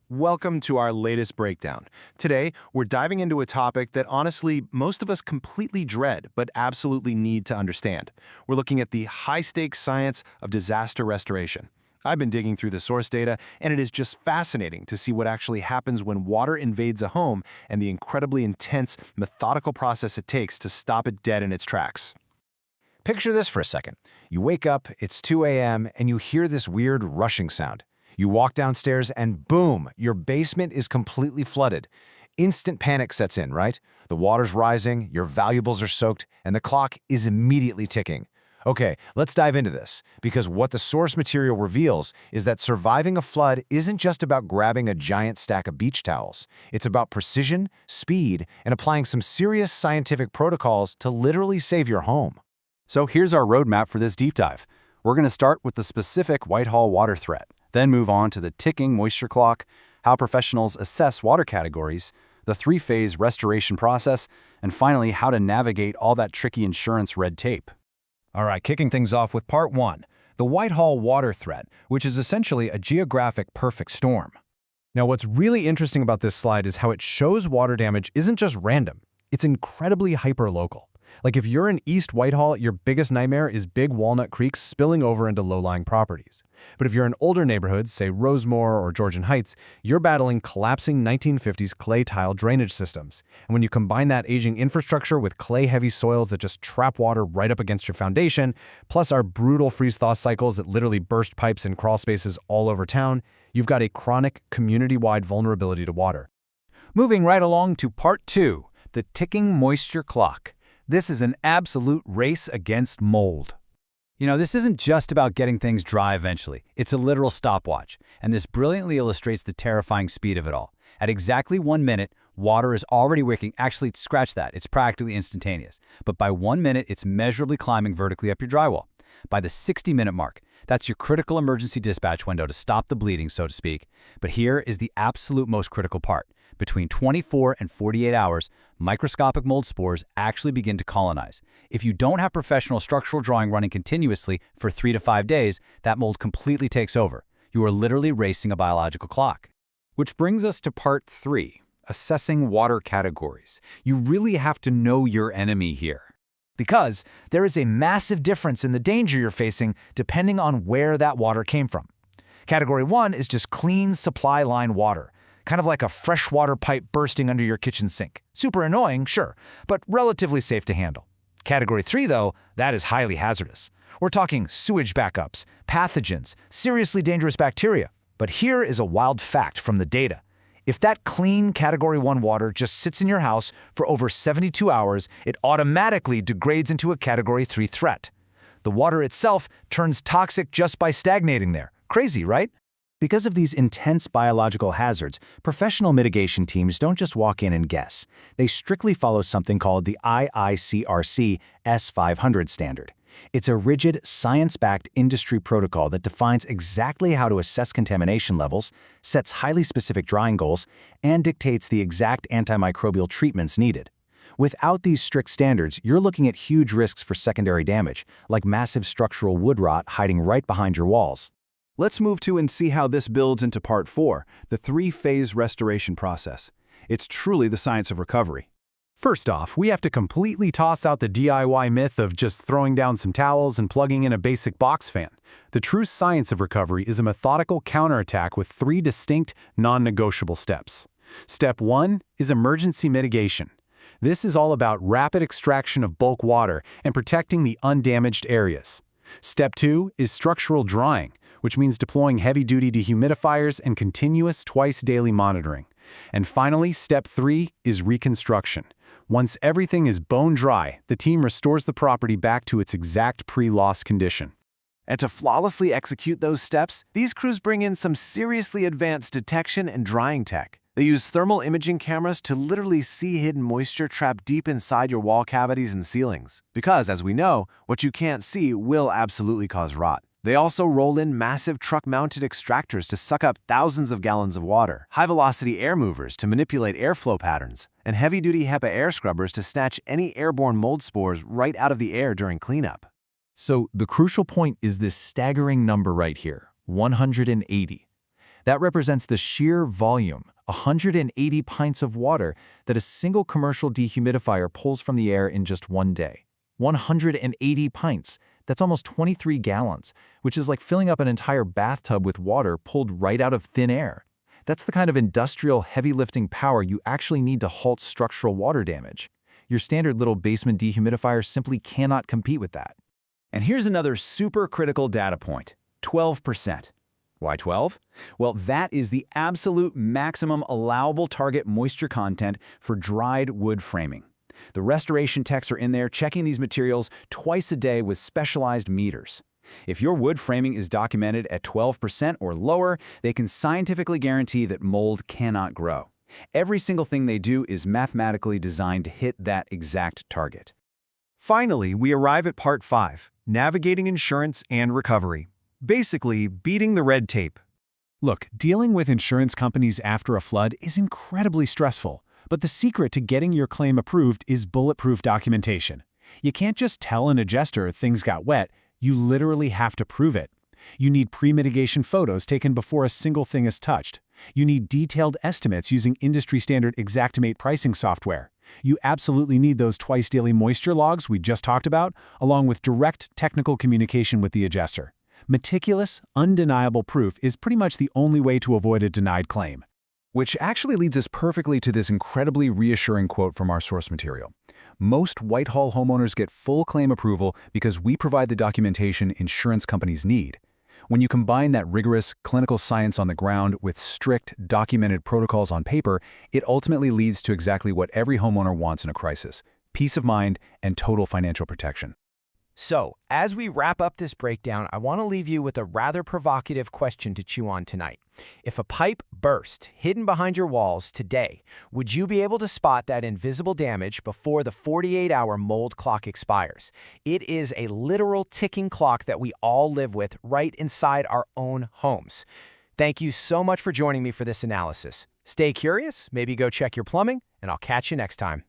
Welcome to our latest breakdown. Today, we're diving into a topic that honestly, most of us completely dread, but absolutely need to understand. We're looking at the high-stakes science of disaster restoration. I've been digging through the source data, and it is just fascinating to see what actually happens when water invades a home and the incredibly intense, methodical process it takes to stop it dead in its tracks. Picture this for a second. You wake up, it's 2 a.m., and you hear this weird rushing sound. You walk downstairs and boom, your basement is completely flooded. Instant panic sets in, right? The water's rising, your valuables are soaked, and the clock is immediately ticking. Okay, let's dive into this, because what the source material reveals is that surviving a flood isn't just about grabbing a giant stack of beach towels. It's about precision, speed, and applying some serious scientific protocols to literally save your home. So here's our roadmap for this deep dive. We're going to start with the specific Whitehall water threat, then move on to the ticking moisture clock, how professionals assess water categories, the three-phase restoration process, and finally how to navigate all that tricky insurance red tape. All right, kicking things off with part 1, the Whitehall water threat, which is essentially a geographic perfect storm. Now, what's really interesting about this slide is how it shows water damage isn't just random, it's incredibly hyperlocal. Like if you're in East Whitehall, your biggest nightmare is big Walnut Creeks spilling over into low-lying properties. But if you're in older neighborhoods, say Rosemore or Georgian Heights, you're battling collapsing 1950s clay tile drainage systems. And when you combine that aging infrastructure with clay-heavy soils that just trap water right up against your foundation, plus our brutal freeze-thaw cycles that literally burst pipes and crawl spaces all over town, you've got a chronic, community-wide vulnerability to water. Moving right along to part 2, the ticking moisture clock. This is an absolute race against mold. You know, this isn't just about getting things dry eventually. It's a literal stopwatch, and this brilliantly illustrates the terrifying speed of it all. At exactly 1 minute, water is already wicking. Actually, scratch that. It's practically instantaneous. But by 1 minute, it's measurably climbing vertically up your drywall. By the 60-minute mark, that's your critical emergency dispatch window to stop the bleeding, so to speak. But here is the absolute most critical part. Between 24 and 48 hours, microscopic mold spores actually begin to colonize. If you don't have professional structural drawing running continuously for 3 to 5 days, that mold completely takes over. You are literally racing a biological clock. Which brings us to part 3, assessing water categories. You really have to know your enemy here. Because there is a massive difference in the danger you're facing depending on where that water came from. Category 1 is just clean supply line water, kind of like a freshwater pipe bursting under your kitchen sink. Super annoying, sure, but relatively safe to handle. Category 3, though, that is highly hazardous. We're talking sewage backups, pathogens, seriously dangerous bacteria. But here is a wild fact from the data. If that clean Category 1 water just sits in your house for over 72 hours, it automatically degrades into a Category 3 threat. The water itself turns toxic just by stagnating there. Crazy, right? Because of these intense biological hazards, professional mitigation teams don't just walk in and guess. They strictly follow something called the IICRC S500 standard. It's a rigid, science-backed industry protocol that defines exactly how to assess contamination levels, sets highly specific drying goals, and dictates the exact antimicrobial treatments needed. Without these strict standards, you're looking at huge risks for secondary damage, like massive structural wood rot hiding right behind your walls. Let's move to and see how this builds into part 4, the three-phase restoration process. It's truly the science of recovery. First off, we have to completely toss out the DIY myth of just throwing down some towels and plugging in a basic box fan. The true science of recovery is a methodical counterattack with 3 distinct, non-negotiable steps. Step 1 is emergency mitigation. This is all about rapid extraction of bulk water and protecting the undamaged areas. Step 2 is structural drying, which means deploying heavy-duty dehumidifiers and continuous twice-daily monitoring. And finally, step 3 is reconstruction. Once everything is bone dry, the team restores the property back to its exact pre-loss condition. And to flawlessly execute those steps, these crews bring in some seriously advanced detection and drying tech. They use thermal imaging cameras to literally see hidden moisture trapped deep inside your wall cavities and ceilings. Because, as we know, what you can't see will absolutely cause rot. They also roll in massive truck-mounted extractors to suck up thousands of gallons of water, high-velocity air movers to manipulate airflow patterns, and heavy-duty HEPA air scrubbers to snatch any airborne mold spores right out of the air during cleanup. So the crucial point is this staggering number right here, 180. That represents the sheer volume, 180 pints of water, that a single commercial dehumidifier pulls from the air in just one day. 180 pints. That's almost 23 gallons, which is like filling up an entire bathtub with water pulled right out of thin air. That's the kind of industrial heavy lifting power you actually need to halt structural water damage. Your standard little basement dehumidifier simply cannot compete with that. And here's another super critical data point, 12%. Why 12? Well, that is the absolute maximum allowable target moisture content for dried wood framing. The restoration techs are in there checking these materials twice a day with specialized meters. If your wood framing is documented at 12% or lower, they can scientifically guarantee that mold cannot grow. Every single thing they do is mathematically designed to hit that exact target. Finally, we arrive at Part 5, Navigating Insurance and Recovery. Basically, beating the red tape. Look, dealing with insurance companies after a flood is incredibly stressful, but the secret to getting your claim approved is bulletproof documentation. You can't just tell an adjuster things got wet, you literally have to prove it. You need pre-mitigation photos taken before a single thing is touched. You need detailed estimates using industry-standard Xactimate pricing software. You absolutely need those twice-daily moisture logs we just talked about, along with direct technical communication with the adjuster. Meticulous, undeniable proof is pretty much the only way to avoid a denied claim. Which actually leads us perfectly to this incredibly reassuring quote from our source material. Most Whitehall homeowners get full claim approval because we provide the documentation insurance companies need. When you combine that rigorous clinical science on the ground with strict documented protocols on paper, it ultimately leads to exactly what every homeowner wants in a crisis: peace of mind and total financial protection. So, as we wrap up this breakdown, I want to leave you with a rather provocative question to chew on tonight. If a pipe burst hidden behind your walls today, would you be able to spot that invisible damage before the 48-hour mold clock expires? It is a literal ticking clock that we all live with right inside our own homes. Thank you so much for joining me for this analysis. Stay curious, maybe go check your plumbing, and I'll catch you next time.